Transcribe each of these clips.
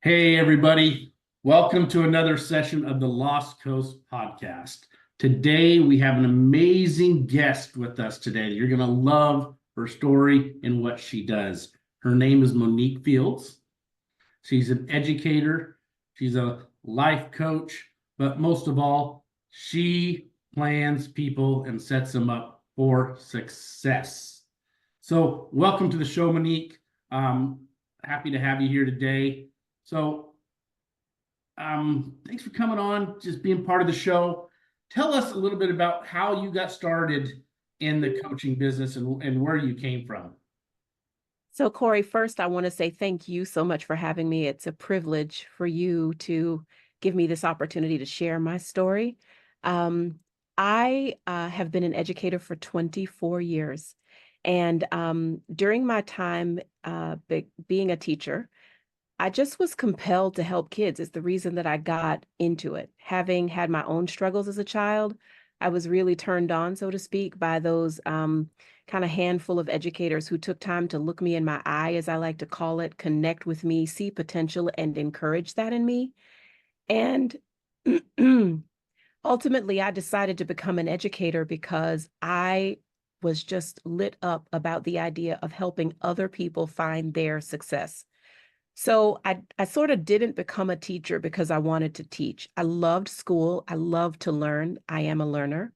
Hey, everybody. Welcome to another session of the Lost Coast podcast. Today, we have an amazing guest with us today. You're going to love her story and what she does. Her name is Monique Fields. She's an educator, she's a life coach, but most of all, she plans people and sets them up for success. So, welcome to the show, Monique. Happy to have you here today. So, thanks for coming on, just being part of the show. Tell us a little bit about how you got started in the coaching business and where you came from. So, Cory, first, I want to say thank you so much for having me. It's a privilege for you to give me this opportunity to share my story. Um, I have been an educator for 24 years. And during my time being a teacher, I just was compelled to help kids. It's the reason that I got into it. Having had my own struggles as a child, I was really turned on, so to speak, by those kind of handful of educators who took time to look me in my eye, as I like to call it, connect with me, see potential, and encourage that in me. And ultimately, I decided to become an educator because I was just lit up about the idea of helping other people find their success. So I sort of didn't become a teacher because I wanted to teach. I loved school. I loved to learn. I am a learner.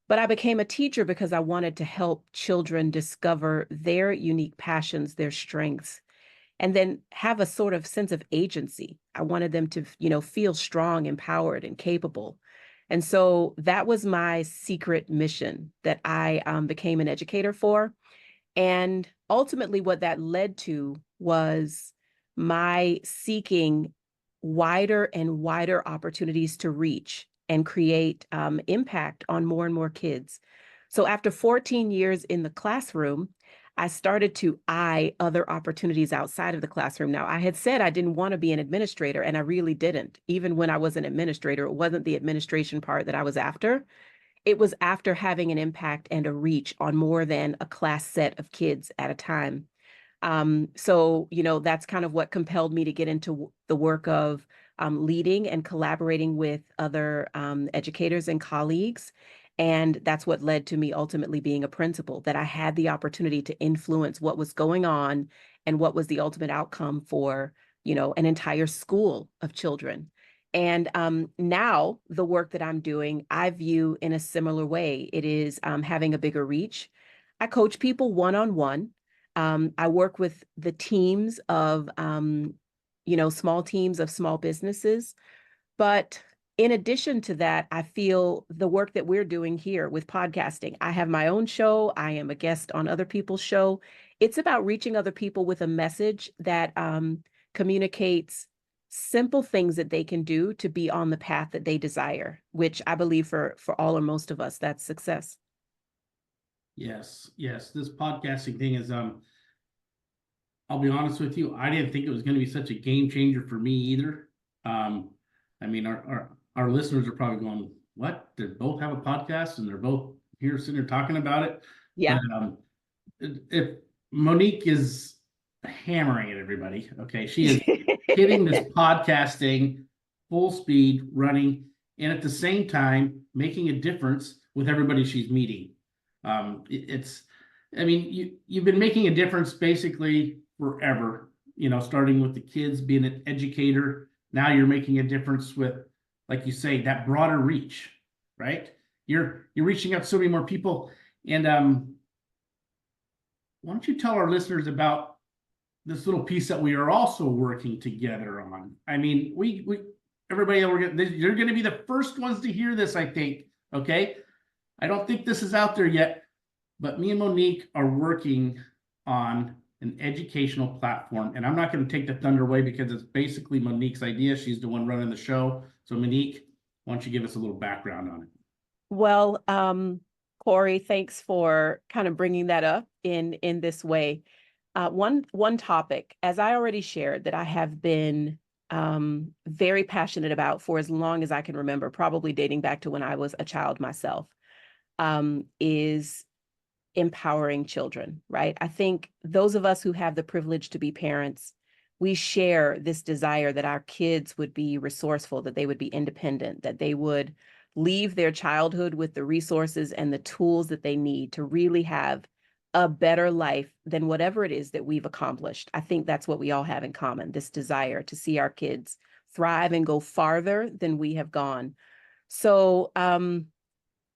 But I became a teacher because I wanted to help children discover their unique passions, their strengths, and then have a sort of sense of agency. I wanted them to, feel strong, empowered, and capable. And so that was my secret mission that I became an educator for. And ultimately, what that led to was my seeking wider and wider opportunities to reach and create impact on more and more kids. So after 14 years in the classroom, I started to eye other opportunities outside of the classroom. Now, I had said I didn't want to be an administrator, and I really didn't. Even when I was an administrator, it wasn't the administration part that I was after. It was after having an impact and a reach on more than a class set of kids at a time. So, that's kind of what compelled me to get into the work of leading and collaborating with other educators and colleagues. And that's what led to me ultimately being a principal, that I had the opportunity to influence what was going on and what was the ultimate outcome for, an entire school of children. And now the work that I'm doing, I view in a similar way. It is having a bigger reach. I coach people one-on-one. I work with the teams of, small teams of small businesses. But in addition to that, I feel the work that we're doing here with podcasting, I have my own show. I am a guest on other people's show. It's about reaching other people with a message that communicates simple things that they can do to be on the path that they desire, which I believe for all or most of us, that's success. Yes, yes. This podcasting thing is I'll be honest with you, I didn't think it was going to be such a game changer for me either. Um, I mean, our listeners are probably going, "What? They both have a podcast and they're both here sitting here talking about it." But Yeah. if Monique is hammering it, everybody, okay, she is hitting this podcasting full speed, running, and at the same time making a difference with everybody she's meeting. It's, I mean, you've been making a difference basically forever. Starting with the kids, being an educator. Now you're making a difference with, like you say, that broader reach, right? You're reaching out to so many more people. And why don't you tell our listeners about this little piece that we are also working together on? I mean, we everybody, you're going to be the first ones to hear this, I think. Okay, I don't think this is out there yet, but me and Monique are working on an educational platform, and I'm not going to take the thunder away because it's basically Monique's idea. She's the one running the show. So, Monique, why don't you give us a little background on it? Well, Cory, thanks for kind of bringing that up in this way. One topic, as I already shared, that I have been very passionate about for as long as I can remember, probably dating back to when I was a child myself, is empowering children, right? I think those of us who have the privilege to be parents, we share this desire that our kids would be resourceful, that they would be independent, that they would leave their childhood with the resources and the tools that they need to really have a better life than whatever it is that we've accomplished. I think that's what we all have in common, this desire to see our kids thrive and go farther than we have gone. So,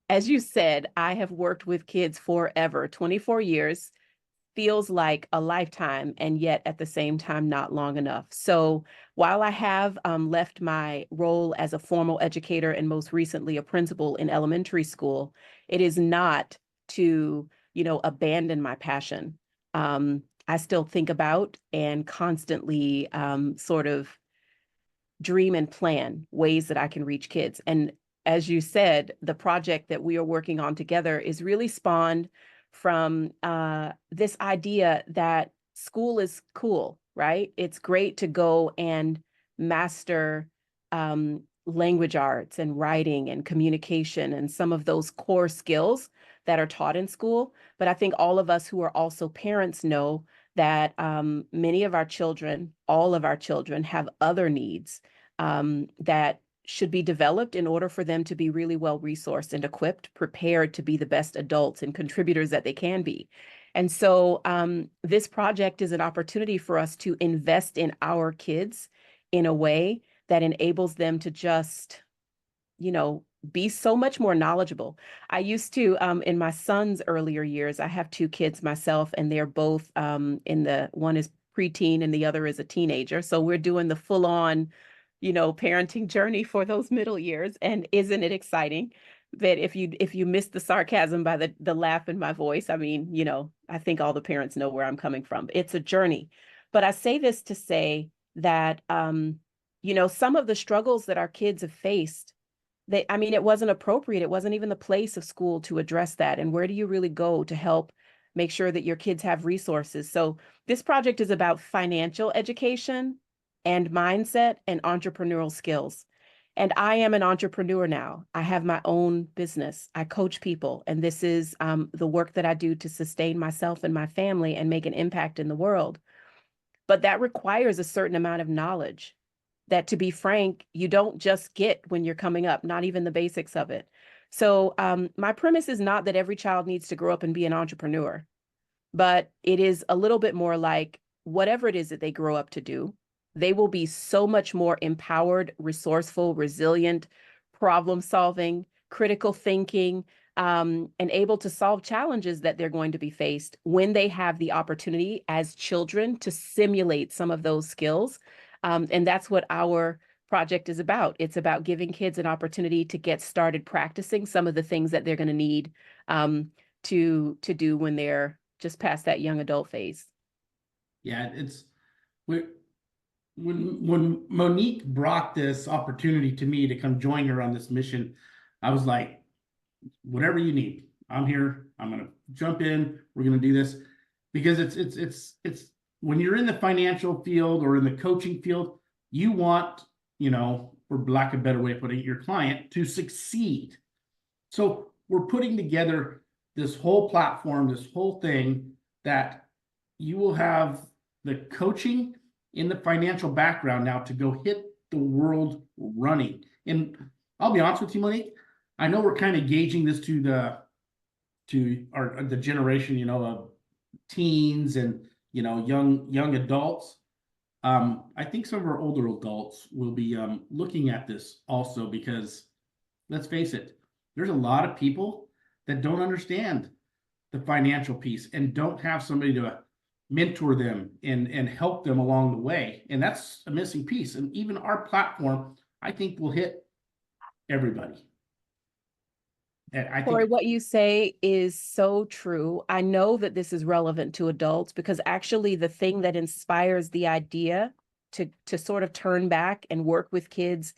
as you said, I have worked with kids forever, 24 years feels like a lifetime, and yet at the same time, not long enough. So while I have left my role as a formal educator and most recently a principal in elementary school, it is not to, abandon my passion. I still think about and constantly sort of dream and plan ways that I can reach kids. And as you said, the project that we are working on together is really spawned from this idea that school is cool, right? It's great to go and master language arts and writing and communication and some of those core skills that are taught in school. But I think all of us who are also parents know that many of our children, all of our children, have other needs that should be developed in order for them to be really well resourced and equipped, prepared to be the best adults and contributors that they can be. And so this project is an opportunity for us to invest in our kids in a way that enables them to just, be so much more knowledgeable. I used to, in my son's earlier years, I have two kids myself, and they're both one is preteen and the other is a teenager. So we're doing the full on, parenting journey for those middle years. And isn't it exciting that if you miss the sarcasm by the laugh in my voice, I mean, I think all the parents know where I'm coming from. It's a journey. But I say this to say that, some of the struggles that our kids have faced, it wasn't appropriate. It wasn't even the place of school to address that. And where do you really go to help make sure that your kids have resources? So this project is about financial education and mindset and entrepreneurial skills. And I am an entrepreneur now. I have my own business. I coach people. And this is the work that I do to sustain myself and my family and make an impact in the world. But that requires a certain amount of knowledge that, to be frank, you don't just get when you're coming up, not even the basics of it. So my premise is not that every child needs to grow up and be an entrepreneur, but it is a little bit more like whatever it is that they grow up to do, they will be so much more empowered, resourceful, resilient, problem solving, critical thinking, and able to solve challenges that they're going to be faced when they have the opportunity as children to simulate some of those skills. And that's what our project is about. It's about giving kids an opportunity to get started practicing some of the things that they're going to need to do when they're just past that young adult phase. Yeah, when Monique brought this opportunity to me to come join her on this mission, I was like, whatever you need, I'm here. I'm gonna jump in. We're gonna do this because it's when you're in the financial field or in the coaching field, you want, for lack of a better way of putting it, your client to succeed. So we're putting together this whole platform, this whole thing that you will have the coaching in the financial background now to go hit the world running. And I'll be honest with you, Monique, I know we're kind of gauging this to the generation, of teens and young adults. I think some of our older adults will be looking at this also because, let's face it, there's a lot of people that don't understand the financial piece and don't have somebody to mentor them and help them along the way. And that's a missing piece. And even our platform, I think, will hit everybody. And I Cory, think what you say is so true. I know that this is relevant to adults because actually the thing that inspires the idea to sort of turn back and work with kids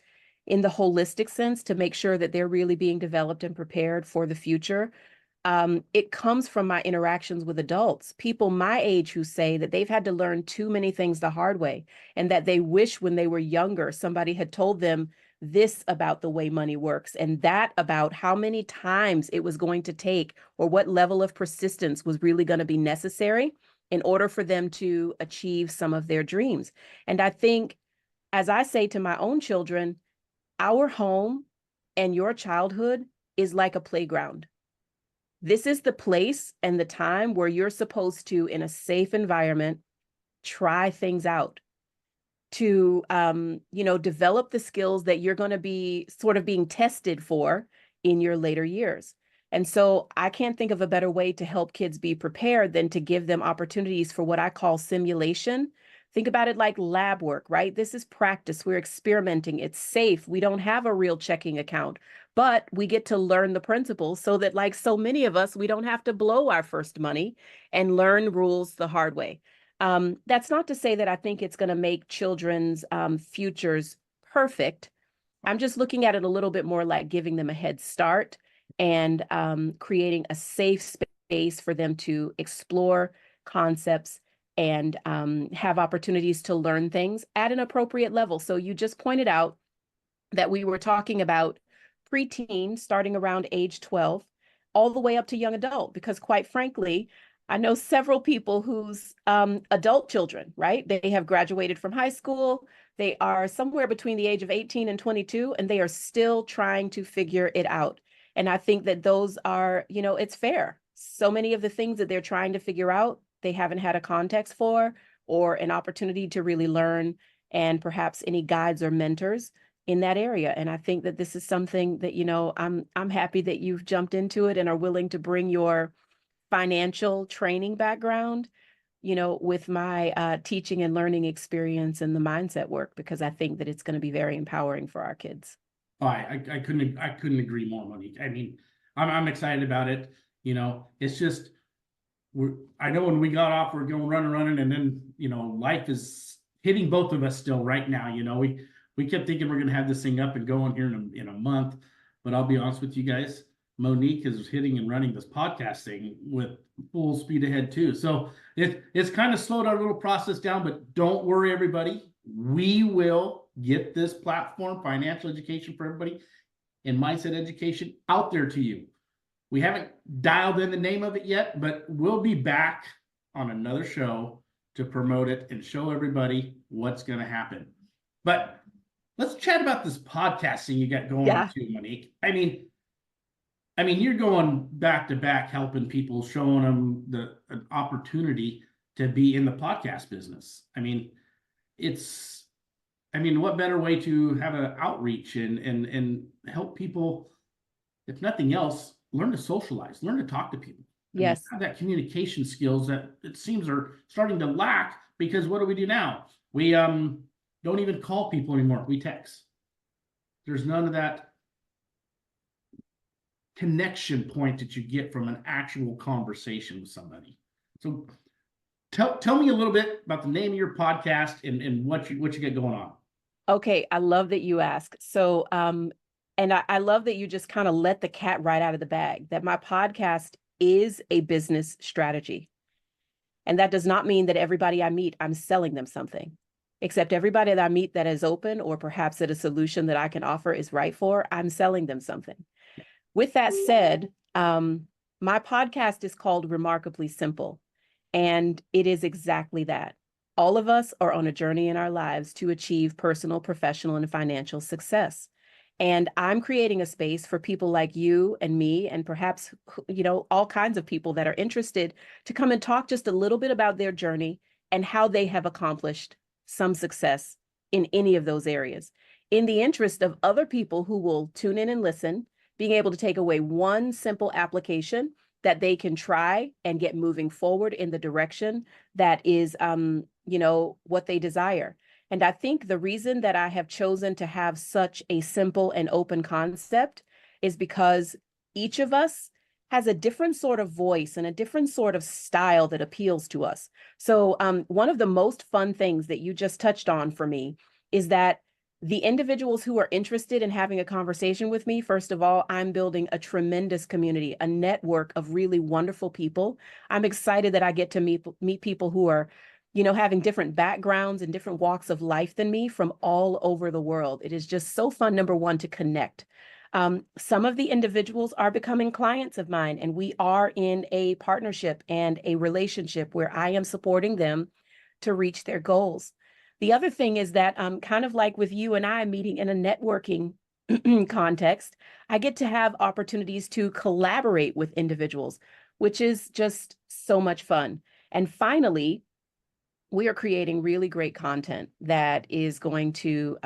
in the holistic sense to make sure that they're really being developed and prepared for the future. It comes from my interactions with adults, people my age who say that they've had to learn too many things the hard way and that they wish when they were younger, somebody had told them this about the way money works and that about how many times it was going to take or what level of persistence was really going to be necessary in order for them to achieve some of their dreams. And I think, as I say to my own children, our home and your childhood is like a playground. This is the place and the time where you're supposed to, in a safe environment, try things out, to develop the skills that you're going to be sort of being tested for in your later years. And so I can't think of a better way to help kids be prepared than to give them opportunities for what I call simulation. Think about it like lab work, right? This is practice. We're experimenting. It's safe. We don't have a real checking account, but we get to learn the principles so that, like so many of us, we don't have to blow our first money and learn rules the hard way. That's not to say that I think it's going to make children's futures perfect. I'm just looking at it a little bit more like giving them a head start and creating a safe space for them to explore concepts and have opportunities to learn things at an appropriate level. So you just pointed out that we were talking about preteen starting around age 12, all the way up to young adult, because quite frankly, I know several people whose adult children, right? They have graduated from high school. They are somewhere between the age of 18 and 22, and they are still trying to figure it out. And I think that those are, it's fair. So many of the things that they're trying to figure out, they haven't had a context for or an opportunity to really learn, and perhaps any guides or mentors in that area. And I think that this is something that, I'm happy that you've jumped into it and are willing to bring your financial training background, with my teaching and learning experience and the mindset work, because I think that it's going to be very empowering for our kids. Oh, I couldn't agree more, Monique. I mean, I'm excited about it. It's just I know when we got off, we're going running, and then life is hitting both of us still right now. We kept thinking we're gonna have this thing up and going here in a month, but I'll be honest with you guys, Monique is hitting and running this podcast thing with full speed ahead too. So it's kind of slowed our little process down, but don't worry, everybody. We will get this platform, financial education for everybody, and mindset education out there to you. We haven't dialed in the name of it yet, but we'll be back on another show to promote it and show everybody what's going to happen. But let's chat about this podcasting you got going on too, Monique. I mean, you're going back to back, helping people, showing them an opportunity to be in the podcast business. What better way to have an outreach and help people, if nothing else, learn to socialize, learn to talk to people. Yes. Have that communication skills that it seems are starting to lack, because what do we do now? We don't even call people anymore. We text. There's none of that connection point that you get from an actual conversation with somebody. So tell me a little bit about the name of your podcast and what you get going on. Okay, I love that you ask. So and I love that you just kind of let the cat right out of the bag, that my podcast is a business strategy. And that does not mean that everybody I meet, I'm selling them something, except everybody that I meet that is open, or perhaps that a solution that I can offer is right for, I'm selling them something. With that said, my podcast is called Remarkably Simple, and it is exactly that. All of us are on a journey in our lives to achieve personal, professional, and financial success. And I'm creating a space for people like you and me, and perhaps, all kinds of people that are interested to come and talk just a little bit about their journey and how they have accomplished some success in any of those areas, in the interest of other people who will tune in and listen, being able to take away one simple application that they can try and get moving forward in the direction that is, what they desire. And I think the reason that I have chosen to have such a simple and open concept is because each of us has a different sort of voice and a different sort of style that appeals to us. So one of the most fun things that you just touched on for me is that the individuals who are interested in having a conversation with me, first of all, I'm building a tremendous community, a network of really wonderful people. I'm excited that I get to meet people who are, having different backgrounds and different walks of life than me from all over the world. It is just so fun, number one, to connect. Some of the individuals are becoming clients of mine, and we are in a partnership and a relationship where I am supporting them to reach their goals. The other thing is that kind of like with you and I meeting in a networking context, I get to have opportunities to collaborate with individuals, which is just so much fun. And finally, we are creating really great content that is going to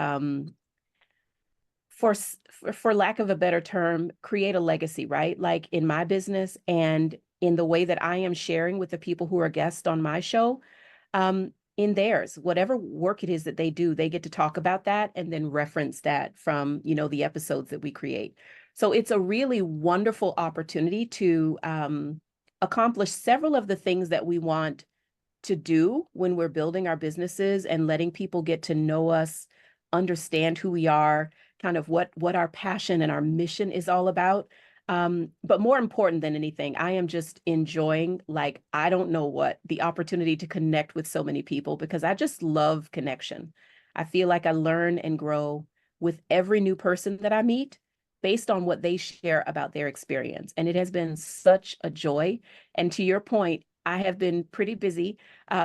for lack of a better term, create a legacy, right? Like in my business and in the way that I am sharing with the people who are guests on my show, in theirs, whatever work it is that they do, they get to talk about that and then reference that from, the episodes that we create. So it's a really wonderful opportunity to accomplish several of the things that we want to do when we're building our businesses and letting people get to know us, understand who we are, kind of what our passion and our mission is all about. But more important than anything, I am just enjoying, like, I don't know what, the opportunity to connect with so many people because I just love connection. I feel like I learn and grow with every new person that I meet based on what they share about their experience. And it has been such a joy. And to your point, I have been pretty busy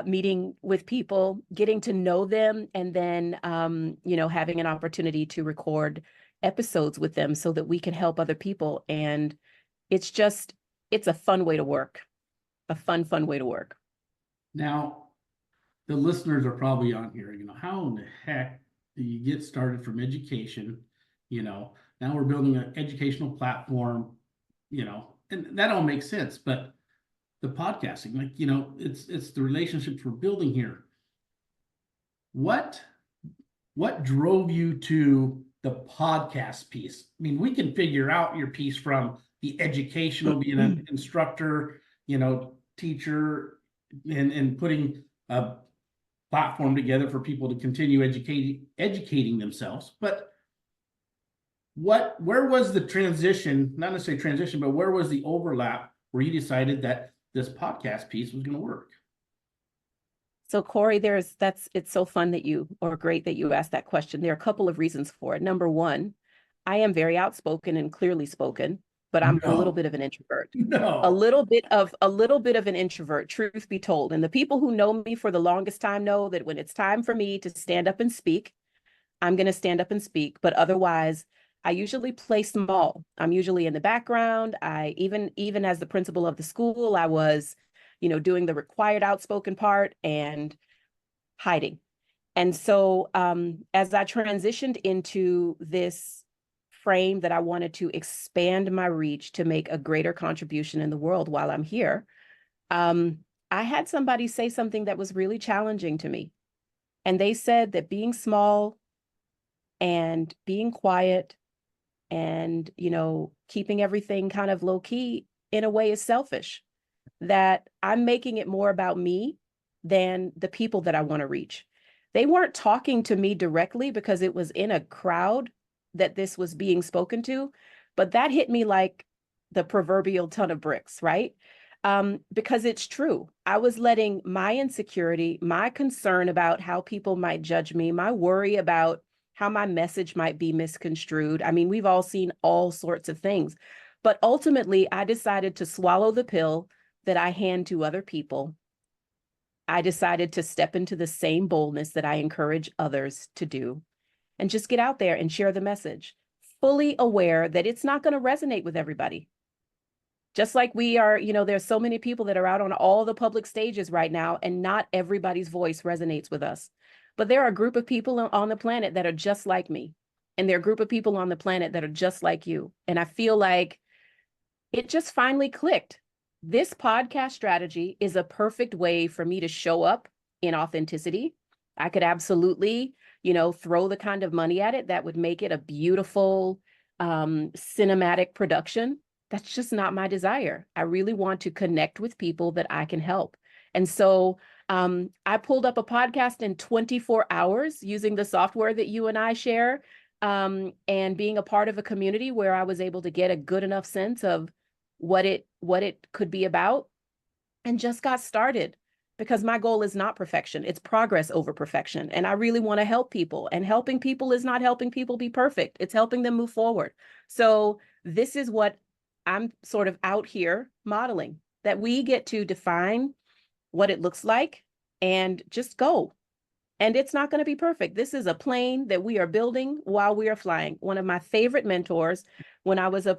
meeting with people, getting to know them, and then, having an opportunity to record episodes with them so that we can help other people. And it's a fun way to work, a fun way to work. Now, the listeners are probably on here, how in the heck do you get started from education? Now we're building an educational platform, and that all makes sense. But the podcasting, it's the relationships we're building here. What drove you to the podcast piece? I mean, we can figure out your piece from the educational, being an instructor, teacher, and putting a platform together for people to continue educating themselves. But where was the transition, not necessarily transition, but where was the overlap where you decided that this podcast piece was going to work? So Cory, it's so fun or great that you asked that question. There are a couple of reasons for it. Number one, I am very outspoken and clearly spoken, but I'm a little bit of an introvert. No. A little bit of an introvert, truth be told. And the people who know me for the longest time know that when it's time for me to stand up and speak, I'm going to stand up and speak. But otherwise, I usually play small. I'm usually in the background. I even as the principal of the school, I was, doing the required outspoken part and hiding. And so as I transitioned into this frame that I wanted to expand my reach to make a greater contribution in the world while I'm here, I had somebody say something that was really challenging to me. And they said that being small and being quiet and, keeping everything kind of low key in a way is selfish, that I'm making it more about me than the people that I want to reach. They weren't talking to me directly because it was in a crowd that this was being spoken to, but that hit me like the proverbial ton of bricks, right? Because it's true. I was letting my insecurity, my concern about how people might judge me, my worry about how my message might be misconstrued. I mean, we've all seen all sorts of things, but ultimately I decided to swallow the pill that I hand to other people. I decided to step into the same boldness that I encourage others to do and just get out there and share the message, fully aware that it's not going to resonate with everybody. Just like we are, there's so many people that are out on all the public stages right now, and not everybody's voice resonates with us. But there are a group of people on the planet that are just like me. And there are a group of people on the planet that are just like you. And I feel like it just finally clicked. This podcast strategy is a perfect way for me to show up in authenticity. I could absolutely, throw the kind of money at it that would make it a beautiful cinematic production. That's just not my desire. I really want to connect with people that I can help. And so I pulled up a podcast in 24 hours using the software that you and I share, and being a part of a community where I was able to get a good enough sense of what it could be about, and just got started, because my goal is not perfection. It's progress over perfection. And I really want to help people, and helping people is not helping people be perfect. It's helping them move forward. So this is what I'm sort of out here modeling, that we get to define what it looks like and just go. And it's not going to be perfect. This is a plane that we are building while we are flying. One of my favorite mentors, when I was a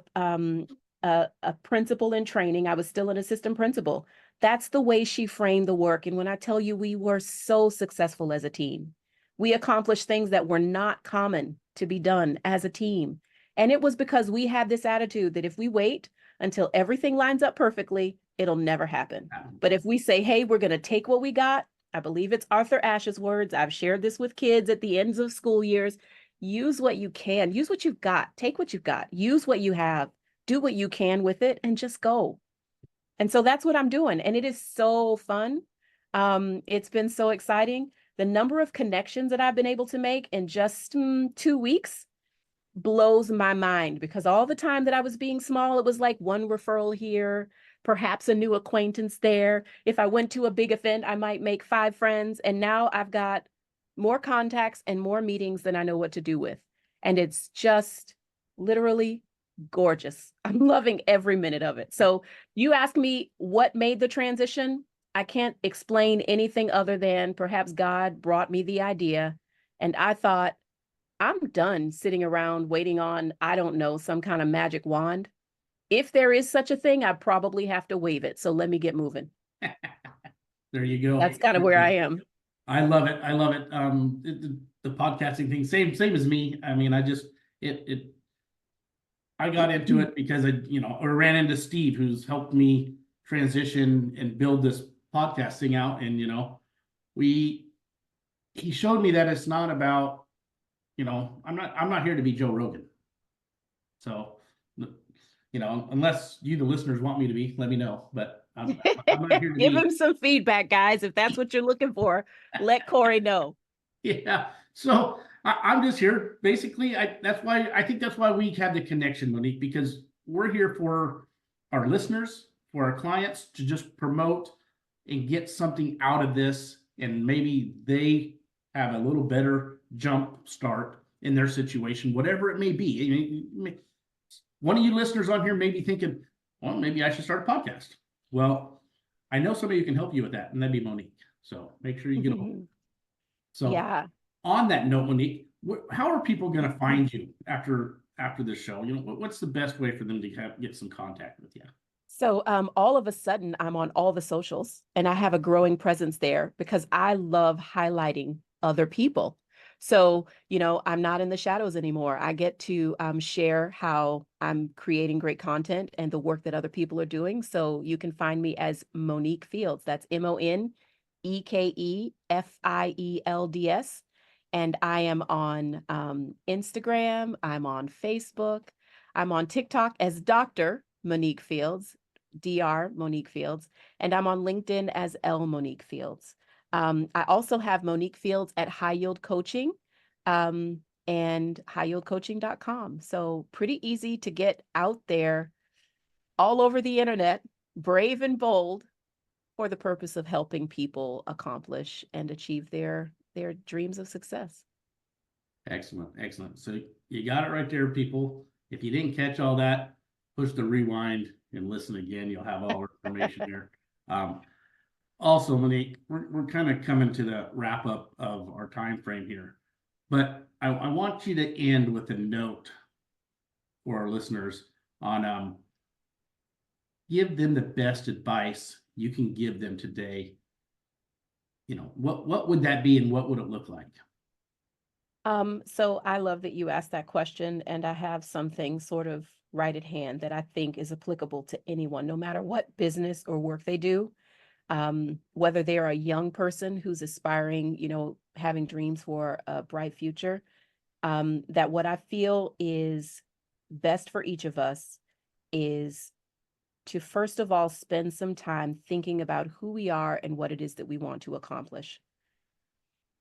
principal in training, I was still an assistant principal. That's the way she framed the work. And when I tell you, we were so successful as a team. We accomplished things that were not common to be done as a team. And it was because we had this attitude that if we wait until everything lines up perfectly, it'll never happen. But if we say, hey, we're going to take what we got, I believe it's Arthur Ashe's words. I've shared this with kids at the ends of school years. Use what you can, use what you've got, take what you've got, use what you have, do what you can with it, and just go. And so that's what I'm doing. And it is so fun. It's been so exciting. The number of connections that I've been able to make in just 2 weeks blows my mind, because all the time that I was being small, it was like one referral here, perhaps a new acquaintance there. If I went to a big event, I might make 5 friends. And now I've got more contacts and more meetings than I know what to do with. And it's just literally gorgeous. I'm loving every minute of it. So you ask me what made the transition. I can't explain anything other than perhaps God brought me the idea. And I thought, I'm done sitting around waiting on, I don't know, some kind of magic wand. If there is such a thing, I probably have to wave it. So let me get moving. There you go. That's kind of where I am. I love it. I love it. The podcasting thing, same as me. I mean, I just I got into it because I ran into Steve, who's helped me transition and build this podcast thing out. And he showed me that it's not about, I'm not here to be Joe Rogan. So, unless you, the listeners, want me to be, let me know. But I'm not here to Give him some feedback, guys. If that's what you're looking for, let Cory know. Yeah. So I'm just here. Basically, I think that's why we have the connection, Monique, because we're here for our listeners, for our clients, to just promote and get something out of this, and maybe they have a little better jump start in their situation, whatever it may be. One of you listeners on here may be thinking, well, maybe I should start a podcast. Well, I know somebody who can help you with that, and that'd be Monique. So make sure you get a hold. So yeah. On that note, Monique, how are people going to find you after this show? What's the best way for them to get some contact with you? So all of a sudden, I'm on all the socials, and I have a growing presence there because I love highlighting other people. So, I'm not in the shadows anymore. I get to share how I'm creating great content and the work that other people are doing. So you can find me as Monique Fields. That's MONEKEFIELDS. And I am on Instagram. I'm on Facebook. I'm on TikTok as Dr. Monique Fields, Dr. Monique Fields. And I'm on LinkedIn as L. Monique Fields. I also have Monique Fields at High Yield Coaching and highyieldcoaching.com. So pretty easy to get out there all over the internet, brave and bold, for the purpose of helping people accomplish and achieve their dreams of success. Excellent. Excellent. So you got it right there, people. If you didn't catch all that, push the rewind and listen again. You'll have all our information there. Also, Monique, we're kind of coming to the wrap up of our time frame here, but I want you to end with a note for our listeners on give them the best advice you can give them today. What would that be, and what would it look like? So I love that you asked that question, and I have something sort of right at hand that I think is applicable to anyone, no matter what business or work they do. Whether they're a young person who's aspiring, having dreams for a bright future, that what I feel is best for each of us is to, first of all, spend some time thinking about who we are and what it is that we want to accomplish.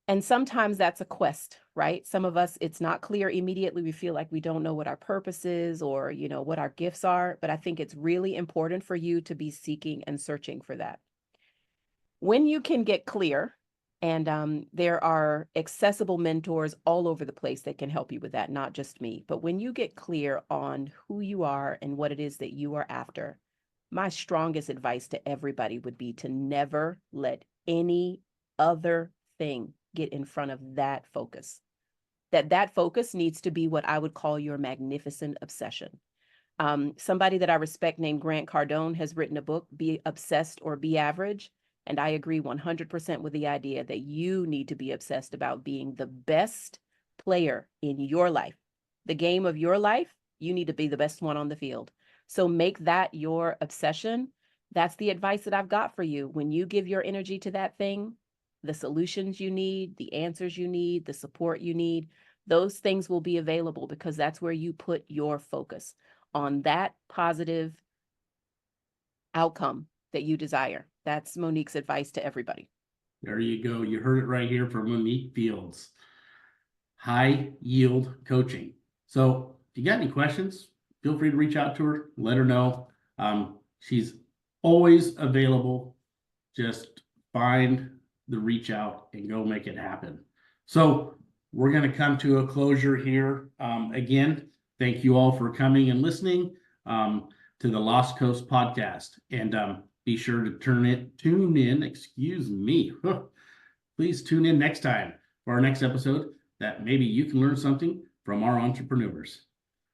And sometimes that's a quest, right? Some of us, it's not clear immediately. We feel like we don't know what our purpose is or, what our gifts are. But I think it's really important for you to be seeking and searching for that. When you can get clear And there are accessible mentors all over the place that can help you with that, not just me. But when you get clear on who you are and what it is that you are after, my strongest advice to everybody would be to never let any other thing get in front of that focus. That focus needs to be what I would call your magnificent obsession. Somebody that I respect named Grant Cardone has written a book, Be Obsessed or Be Average. And I agree 100% with the idea that you need to be obsessed about being the best player in your life. The game of your life, you need to be the best one on the field. So make that your obsession. That's the advice that I've got for you. When you give your energy to that thing, the solutions you need, the answers you need, the support you need, those things will be available because that's where you put your focus on that positive outcome that you desire. That's Monique's advice to everybody. There you go. You heard it right here from Monique Fields. High yield coaching. So if you got any questions, feel free to reach out to her, let her know. She's always available. Just find the reach out and go make it happen. So we're going to come to a closure here. Again, thank you all for coming and listening to the Lost Coast podcast. And be sure to tune in, excuse me. Please tune in next time for our next episode that maybe you can learn something from our entrepreneurs.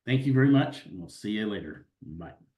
Thank you very much, and we'll see you later. Bye.